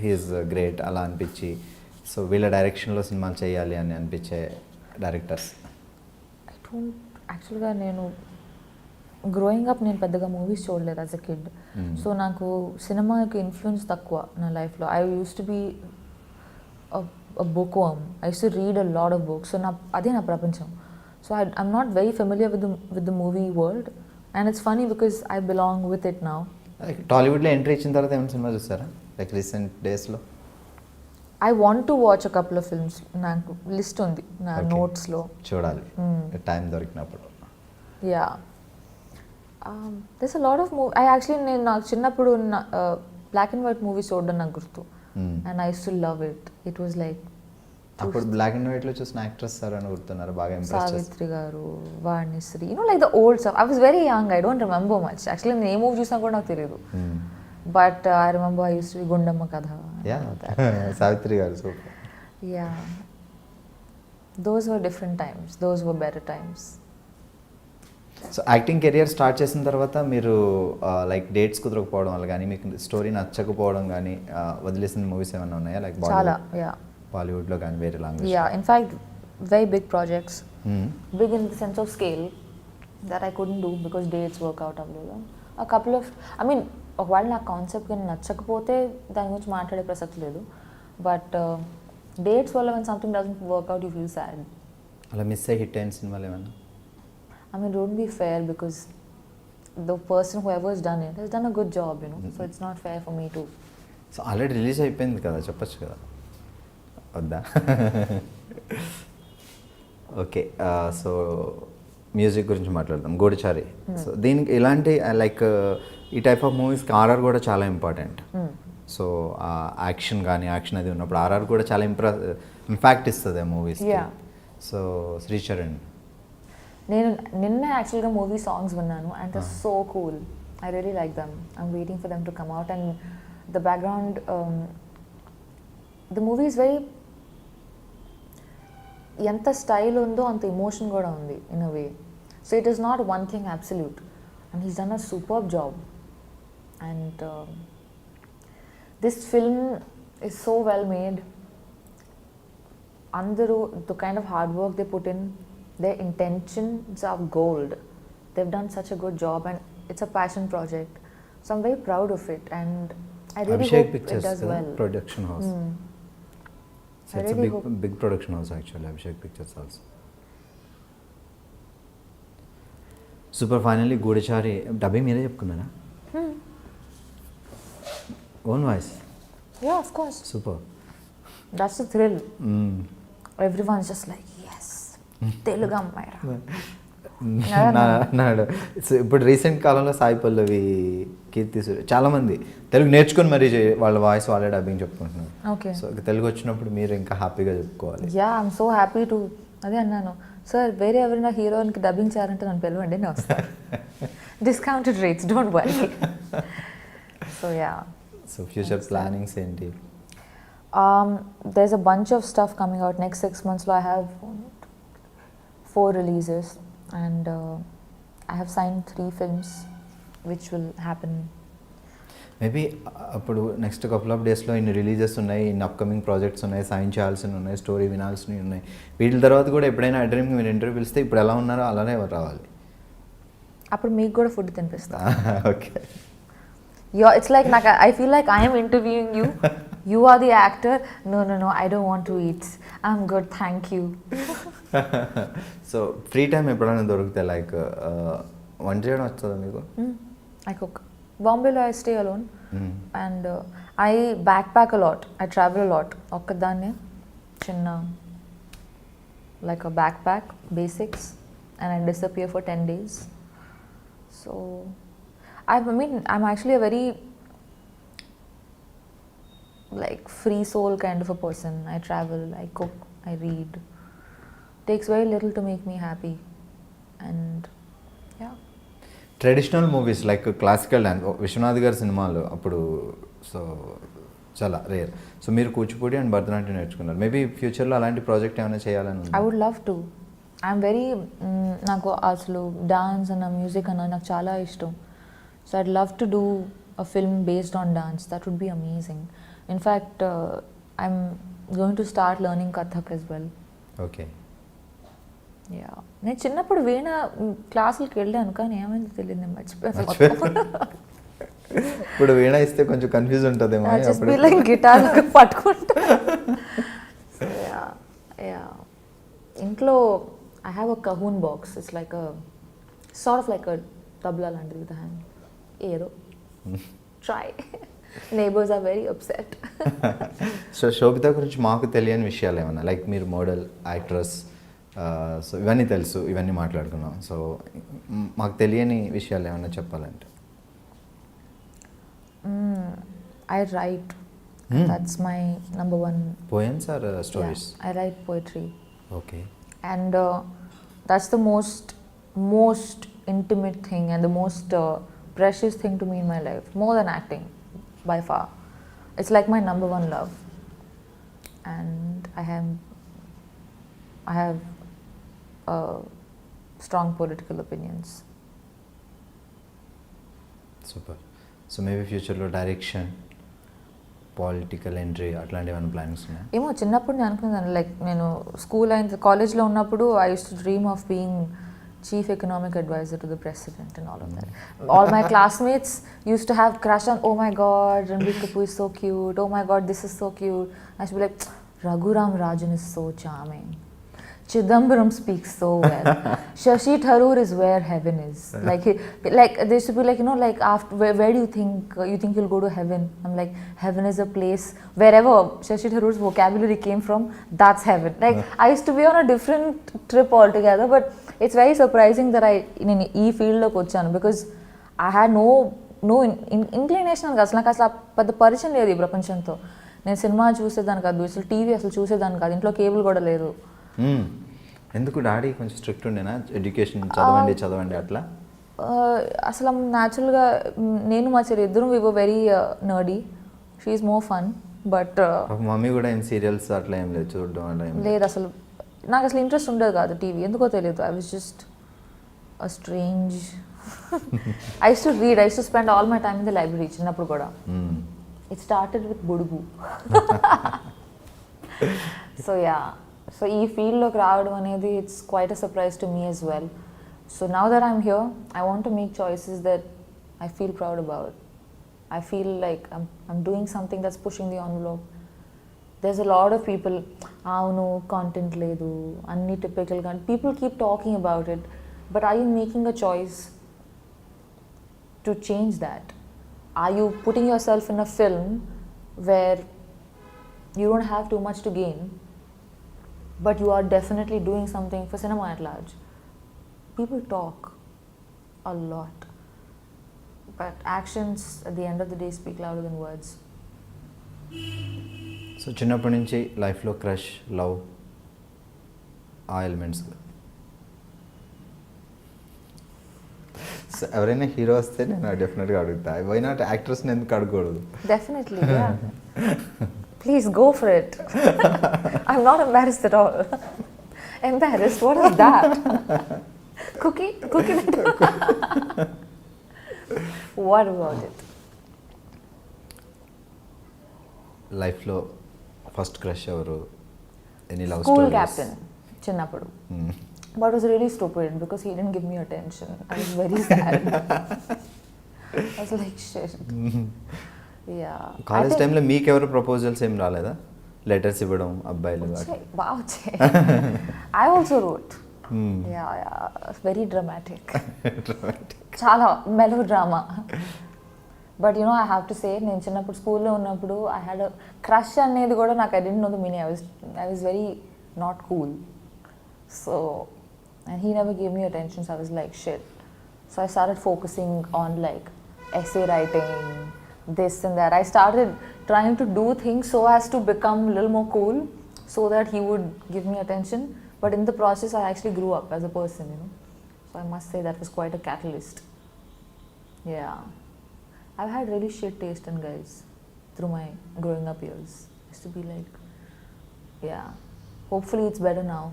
హీఈస్ గ్రేట్ అలా అనిపించి, సో వీళ్ళ డైరెక్షన్లో సినిమాలు చేయాలి అని అనిపించే డైరెక్టర్స్? యాక్చువల్గా నేను గ్రోయింగ్ అప్ నేను పెద్దగా మూవీస్ చూడలేదు యాజ్ అ కిడ్. సో నాకు సినిమా యొక్క ఇన్ఫ్లుయెన్స్ తక్కువ నా లైఫ్లో. I use to be a bookworm. I used to read a lot of books. So అదే నా ప్రపంచం. So I'm not very familiar with the movie world, and it's funny because I belong with it now. టాలీవుడ్లో entry ఇచ్చిన తర్వాత ఏమైనా cinema చూస్తారా like recent డేస్లో? I want to watch a couple of films. నాకు లిస్ట్ ఉంది నా నోట్స్లో, చూడాలి టైం దొరికినప్పుడు. Yeah, there's a lot of నేను నాకు చిన్నప్పుడు బ్లాక్ అండ్ వైట్ మూవీస్ చూడడం నాకు గుర్తు. And I used to love it. It was like అప్పుడు బ్లాక్ అండ్ వైట్ లో చూసిన యాక్ట్రెస్ సార్ అని గుర్తున్నారు బాగా? సావిత్రి గారు, Vanisri, like the old stuff. I was very young, I don't remember much. Actually నేను ఏ మూవీ చూసినా కూడా నాకు తెలియదు. But I remember I used to be Gundamma కథ. సావిత్రి గారు super. Yeah, those were different times. Those were better times. So acting career start చేసిన తర్వాత మీరు లైక్ డేట్స్ కుదరకపోవడం వల్ల కానీ, మీకు స్టోరీ నచ్చకపోవడం కానీ, వదిలేసిన మూవీస్ ఏమైనా ఉన్నాయా లైక్ చాలా? బాలీవుడ్లో కానీ వేరే language? Yeah, in fact very big projects. Hmm. Big in the sense of scale that I couldn't do because dates work out అవ్వలేదు. A couple of, I mean, ఒకవేళ నా కాన్సెప్ట్ కానీ నచ్చకపోతే దాని గురించి మాట్లాడే ప్రసక్తి లేదు. బట్ డేట్స్ వల్ల when something doesn't work out you feel sad. అలా మిస్ అయ్యి హిట్ అయిన సినిమాలు ఏమన్నా? I mean, don't be fair because the person whoever has done it has done a good job, you know. So it's not fair for me to. So already release అయిపోయింది కదా, చెప్పచ్చు కదా, వద్దా? Okay, so music గురించి మాట్లాడదాం. గూఢచారి. So దీనికి ఇలాంటి like ఈ టైప్ ఆఫ్ మూవీస్కి ఆర్ఆర్ కూడా చాలా ఇంపార్టెంట్. సో యాక్షన్ కానీ యాక్షన్ అది ఉన్నప్పుడు ఆర్ఆర్ కూడా చాలా ఇంపాక్ట్ ఇస్తుంది ఆ మూవీస్. సో శ్రీచరణ్, నేను నిన్న యాక్చువల్గా మూవీ సాంగ్స్ విన్నాను and the so cool. I really like them. I'm waiting for them to come out and the background, the movie is very, ఎంత స్టైల్ ఉందో అంత ఎమోషన్ కూడా ఉంది in a way. So it is not one thing absolute and he's done a superb job. And this film is so well made. అందరూ the kind of hard work they put in, their intentions are gold. They've done such a good job and it's a passion project. So I'm very proud of it and I really Abhishek hope Pictures, it does well. Production house. So I it's really a big production house actually, Abhishek Pictures also. Super, finally Goodachari dubbing మీరే చెప్పుకున్నారా? Own voice? Yeah, of course. Super. That's the thrill. Everyone's just like, yes, Telugu అమ్మాయిరా. ఇప్పుడు recent కాలంలో సాయి పల్లవి, కీర్తి సురేష్ చాలామంది తెలుగు నేర్చుకొని మరీ వాళ్ళ voice వాళ్ళే డబ్బింగ్ చెప్పుకుంటున్నారు. ఓకే, సో తెలుగు వచ్చినప్పుడు మీరు ఇంకా హ్యాపీగా చెప్పుకోవాలి. Yeah, I'm so happy to. అదే అన్నాను, సార్ వేరే ఎవరైనా హీరోయిన్కి డబ్బింగ్ చేయాలంటే నన్ను పిలవండి, నేను వస్తాను. Discounted rates, don't worry. So yeah. So future plannings ఏంటి? There's a bunch of stuff coming out next 6 months. So I have 4 releases and I have signed 3 films which will happen. Maybe అప్పుడు next couple of డేస్లో ఇన్ని releases ఉన్నాయి, ఇన్ని upcoming projects ఉన్నాయి, sign చేయాల్సినవి ఉన్నాయి, story వినాల్సినవి ఉన్నాయి. వీటి తర్వాత కూడా ఎప్పుడైనా iDreamకి మీరు ఇంటర్వ్యూ పిలిస్తే ఇప్పుడు ఎలా ఉన్నారో అలానే రావాలి. అప్పుడు మీకు కూడా ఫుడ్ తినిపిస్తా. Okay. It's like I feel like I am interviewing you. You are the actor. No, I don't want to eat. I'm good, thank you. So free time ఎప్పుడైనా దొరికితే లైక్ వంట చేయడం వస్తుందా మీకు? I cook. Bombay I stay alone and I backpack a lot. I travel a lot. ఒక్కదాన్నే చిన్న like a backpack, basics, and I disappear for 10 days. So I mean, I'm actually a very like free soul kind of a person. I travel, I cook, I read. Takes very little to make me happy. And yeah. Traditional movies like classical dance, Viswanath గారి సినిమాలు అప్పుడు so చాలా rare. So మీరు Kuchipudi and Bharatanatyam నేర్చుకున్నారు. Maybe ఫ్యూచర్లో అలాంటి project ఏమైనా చేయాలని? I would love to. I'm very నాకు అసలు డాన్స్ అన్న మ్యూజిక్ అన్న నాకు చాలా ఇష్టం. So I'd love to do a film based on dance. That would be amazing. In fact, I'm going to start learning Kathak as well. Okay. Yeah. నేను చిన్నప్పుడు వీణ క్లాసులకి వెళ్ళాను కానీ ఏమైంది తెలియదు, నేను మర్చిపోయాను. ఇప్పుడు వీణ ఇస్తే కొంచెం కన్ఫ్యూజ్ ఉంటుందేమో. Just be like గిటార్ పట్టుకుంటా. Yeah. ఇంట్లో I have a cajon box. It's like a sort of like a tabla లాంటిది with a hand. ఏదో try. Neighbours are very upset. So Sobhita గురించి మాకు తెలియని విషయాలు ఏమన్నా, లైక్ మీరు మోడల్, యాక్ట్రెస్, సో ఇవన్నీ తెలుసు, ఇవన్నీ మాట్లాడుకున్నాం. సో మాకు తెలియని విషయాలు ఏమన్నా చెప్పాలంటే? I write. That's my number one. Poems or stories? Yeah, I write poetry. Okay. And that's the most intimate thing and the most precious thing to me in my life, more than acting by far. It's like my number one love, and I have strong political opinions. Super. So maybe future lo direction? Political entry అట్లాంటివి ఏమైనా plannings ఉన్నాయా? ఏమో చిన్నప్పుడు నేను అనుకున్నాను, like నేను school అయిన కాలేజ్లో ఉన్నప్పుడు I use to dream of being chief economic advisor to the president and all of that. All my classmates used to have crush on, oh my god, Ranbir Kapoor is so cute, oh my god, this is so cute. I should be like, Raghuram Rajan is so charming. Chidambaram speaks so well. Shashi Tharoor is where heaven is. Like they should be like, you know, like after where do you think you'll go to heaven? I'm like, heaven is a place wherever Shashi Tharoor's vocabulary came from. That's heaven. Like I used to be on a different trip altogether, but it's very surprising that I in e field loki vachanu because I had no inclination అసలు నాకు అసలు పెద్ద పరిచయం లేదు ఈ ప్రపంచంతో. నేను cinema చూసేదాన్ని కాదు, అసలు టీవీ అసలు చూసేదాన్ని కాదు, ఇంట్లో కేబుల్ కూడా లేదు. ఎందుకు డాడీ కొంచెం స్ట్రిక్ట్ ఉండేనా? ఎడ్యుకేషన్ చదవండి అట్లా? అసలు న్యాచురల్గా నేను మా చెల్లి ఇద్దరు we were very nerdy. She is more fun. But mummy కూడా ఏం సీరియల్స్ అట్లా ఏం లేదు చూడడం అట్లా లేదు. అసలు నాకు అసలు ఇంట్రెస్ట్ ఉండదు కాదు టీవీ, ఎందుకో తెలియదు. I was just a strange. I use to read, I use to spend all my time in the library చిన్నప్పుడు కూడా. It started with Budugu. So yeah, so ఈ ఫీల్డ్లోకి రావడం అనేది it's quite a surprise to me as well. So now that I'm here I want to make choices that I feel proud about. I feel like I'm doing something that's pushing the envelope. There's a lot of people, no content ledu, anni typical content. People keep talking about it, but are you making a choice to change that? Are you putting yourself in a film where you don't have too much to gain, but you are definitely doing something for cinema at large? People talk a lot, but actions at the end of the day speak louder than words. So చిన్నప్పటి నుంచి లైఫ్లో crush, love, ఆ elements. ఎవరైనా hero వస్తే నేను డెఫినెట్గా అడుగుతా. Why not యాక్ట్రెస్ని ఎందుకు అడగకూడదు? Definitely, yeah. Please go for it. I'm not embarrassed at all. Embarrassed? What is that? Cookie? What about it? లైఫ్లో ఫస్ట్ క్రష్ ఎవరు? Any love School stories? captain, చిన్నప్పుడు. But it was really stupid because he didn't give me attention. I was very sad. I was like, shit. Yeah. College టైంలో మీకు ఎవరు proposals ఏం రాలేదా? Letters ఇవ్వడం అబ్బాయిలు? Wow. I also wrote. Yeah. Very dramatic. చాలా melodrama. But you know, I have to say, నేను చిన్నప్పుడు స్కూల్లో ఉన్నప్పుడు I had a crush అనేది కూడా నాకు I didn't know the meaning. I was very not cool. So, and he never gave me attention, so I was like, shit. So I started focusing on like essay writing, this and that. I started trying to do things so as to become a little more cool so that he would give me attention. But in the process, I actually grew up as a person, you know. So I must say that was quite a catalyst. Yeah. I've had really shit taste in guys through my growing up years. I used to be like, yeah. Hopefully it's better now.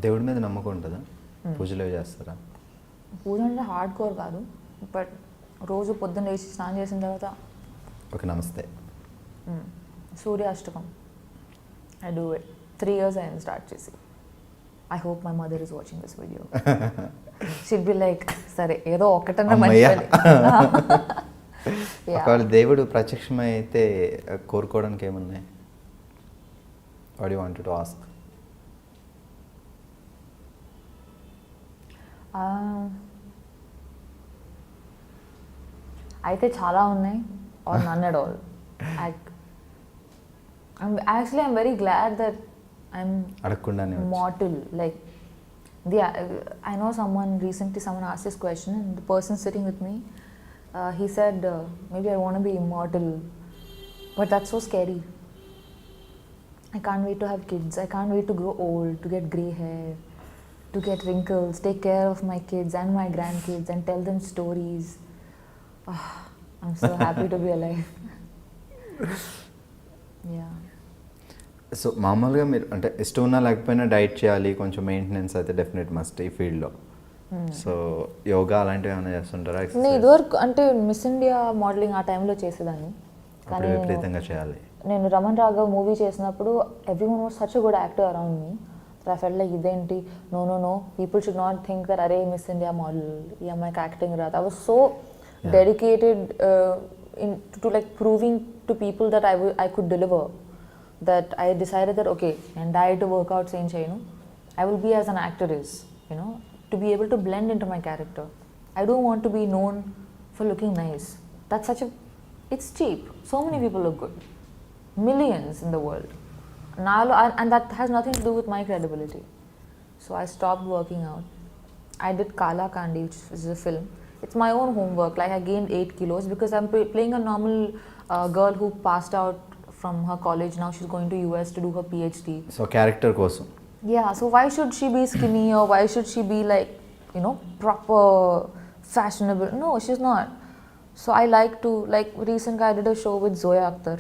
దేవుడి మీద నమ్మకం ఉంటుందా? పూజలు చేస్తారా? పూజ అంటే hard core కాదు, but రోజు పొద్దున్న లేచి స్నానం చేసిన తర్వాత ఓకే నమస్తే, సూర్యాష్టకం I do it. 3 years I didn't start చేసి. I hope my mother is watching this video. She'd be like, సరే ఏదో ఒకటన్నా మంచిది. ఒకవేళ దేవుడు ప్రత్యక్షమై అయితే కోరుకోవడానికి ఏమున్నాయి? What do you want to ask? అయితే చాలా ఉన్నాయి, or none at all. I'm very glad that I'm mortal. Like, I know recently someone asked this question, and the person sitting with me, he said, maybe I want to be immortal, but that's so scary. I can't wait to have kids. I can't wait to grow old, to get grey hair, to get wrinkles, take care of my kids and my grandkids and tell them stories. I'm so happy to be alive. Yeah. So మామూలుగా మీరు అంటే ఇష్టం ఉన్నా లేకపోయినా diet చేయాలి, కొంచెం maintenance అయితే definite must ఈ ఫీల్డ్లో. సో యోగా అలాంటివి ఏమైనా చేస్తుంటారా? నేను ఇదివరకు అంటే మిస్ ఇండియా మోడలింగ్ ఆ టైంలో చేసేదాన్ని, కానీ విపరీతంగా చేయాలి. నేను రమణ్ రాఘవ్ మూవీ చేసినప్పుడు everyone was such a good actor around me. I felt like ఇదేంటి, no people should not think that అరే మిస్ ఇండియా మోడల్ ఈ అమ్మాయికి యాక్టింగ్ రాదు. I was so dedicated to like proving to people that I could deliver, that I decided that okay నేను direct workouts ఏం చేయను, I will be as an actor is, to be able to blend into my character. I don't want to be known for looking nice. That's it's cheap. So many people look good. Millions in the world. And that has nothing to do with my credibility. So I stopped working out. I did 𝐂𝐞𝐥𝐞𝐬, which is a film. It's my own homework. Like I gained 8 kilos because I'm playing a normal girl who passed out from her college. Now she's going to US to do her PhD. So character kosam. Yeah, so why should she be skinny or why should she be like, proper, fashionable? No, she's not. So I like to, like recently I did a show with 𝐒𝐿𝐴.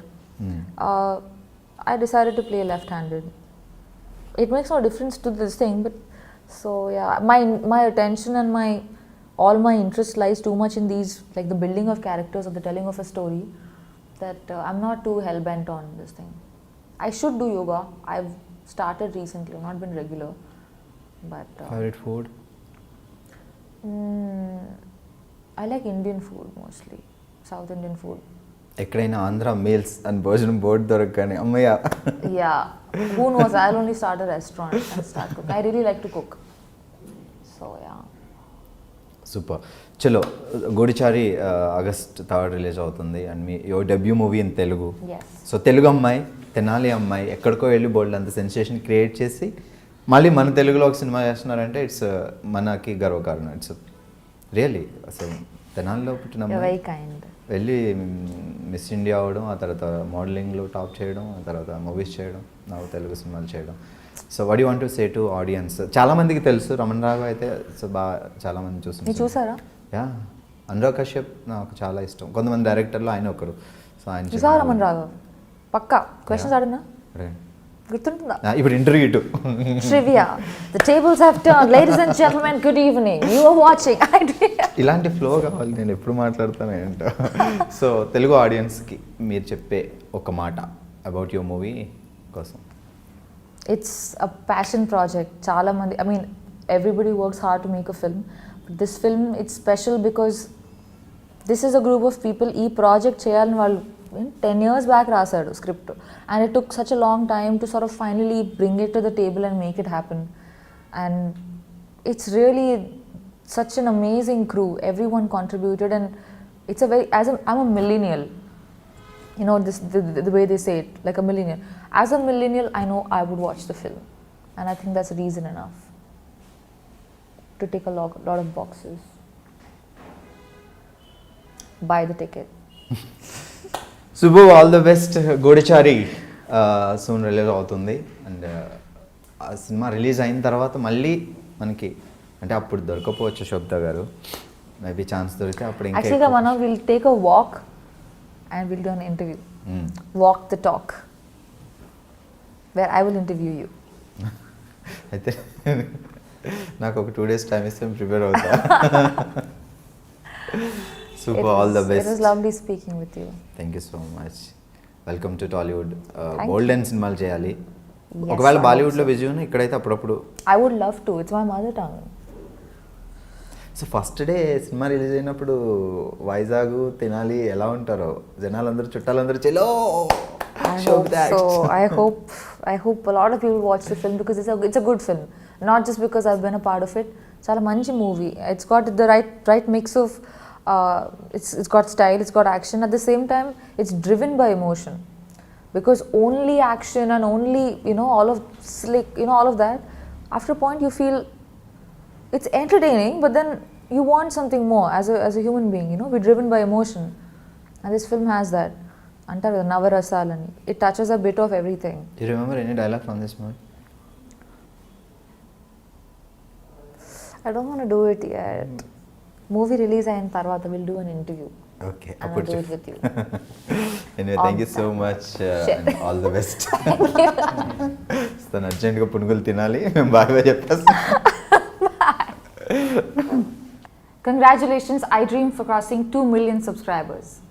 I decided to play left-handed. It makes no difference to this thing, but so yeah, my attention and all my interest lies too much in these, like the building of characters or the telling of a story, that I'm not too hell-bent on this thing. I should do yoga. I've started recently, not been regular, but favorite food? I like Indian food mostly, South Indian food. ఎక్కడైనా Andhra meals and భోజనం board దొరకగానే అమ్మయ్య. Yeah, who knows, I'll only start a restaurant and start cooking. I really like to cook, so yeah. Super. చలో, గూడిచారి August 3rd release అవుతుంది and me your debut movie in Telugu. Yes. So Telugu అమ్మాయి, తెనాలి అమ్మాయి ఎక్కడికో వెళ్ళి బోల్డ్ అంత sensation create చేసి మళ్ళీ మన తెలుగులో ఒక సినిమా చేస్తున్నారంటే ఇట్స్ మనకి గర్వకారణం. ఇట్స్ రియల్లీ అసలు తెనాలిలో పుట్టిన అమ్మాయి వెళ్ళి మిస్ ఇండియా అవ్వడం, ఆ తర్వాత మోడలింగ్లో టాప్ చేయడం, ఆ తర్వాత మూవీస్ చేయడం, నాకు తెలుగు సినిమాలు చేయడం. So what you want to say to audience? చాలా మందికి తెలుసు రమణ్ రాఘవ్ అయితే, సో బాగా చాలా మంది చూసారా? యా, అనురాగ్ కశ్యప్ నాకు చాలా ఇష్టం. కొంతమంది డైరెక్టర్లో ఆయన ఒకరు. సో ఆయన రమణ్ రాఘవ్ పక్కా క్వశ్చన్స్ అడిగినా గుర్తుంటుందా? ఇప్పుడు ఇంటర్వ్యూ ఇటు trivia, the tables have turned, ladies and gentlemen, good evening, you are watching iDream. ఇలాంటి ఫ్లో కావాలి, నేను ఎప్పుడు మాట్లాడతాను ఏంటో. సో తెలుగు ఆడియన్స్కి మీరు చెప్పే ఒక మాట అబౌట్ యువర్ మూవీ కోసం. It's a passion project. చాలా మంది, I mean everybody works hard to make a film, but this film it's special because this is a group of people. ఈ ప్రాజెక్ట్ చేయాలని వాళ్ళు 10 years back రాశాడు script, and it took such a long time to sort of finally bring it to the table and make it happen. And it's really such an amazing crew. Everyone contributed, and it's a very, I'm a millennial, this the way they say it, like a millennial. As a millennial, I know I would watch the film, and I think that's reason enough to take a lot of boxes. Buy the ticket. Subbu, all the best. Goodachari soon release అవుతుంది, and ఆ cinema release అయిన తర్వాత మళ్ళీ మనకి అంటే అప్పుడు దొరకపోవచ్చు శోభిత గారు, maybe chance దొరికితే అప్పుడు ఇంకా యాక్చువల్గా మనం will take a walk and will do an interview. Walk the talk where I will interview you. అయితే నాకు ఒక 2 days టైం ఇస్తే ప్రిపేర్ అవుతా. Super, all the best. It was lovely speaking with you. Thank you so much. Welcome to Tollywood. Golden సినిమాలు చేయాలి. ఒకవేళ బాలీవుడ్లో విజయం ఇక్కడైతే అప్పుడప్పుడు. I would love to. It's my mother tongue. So first day cinema release అయినప్పుడు వైజాగ్ తెనాలి ఎలా ఉంటారో జనాలందరూ చుట్టాలందరూ చెలో. I hope a lot of people watch the film because it's a good film, not just because I've been a part of it. Chala manchi movie. It's got the right mix of it's got style, it's got action. At the same time, it's driven by emotion, because only action and only all of slick, all of that, after a point you feel it's entertaining, but then you want something more as a human being. We're driven by emotion, and this film has that. Antaru Navarasalani, it touches a bit of everything. Do you remember any dialogue from this movie? I don't want to do it yet. Movie release ayin tarvata we'll do an interview. Okay, and I'll do it with you. Anyway, thank you so much and all the best. So అర్జెంట్గా పునుగులు తినాలి, మేము బాగా చెప్పేస్తాం. Congratulations, iDream, for crossing 2 million subscribers.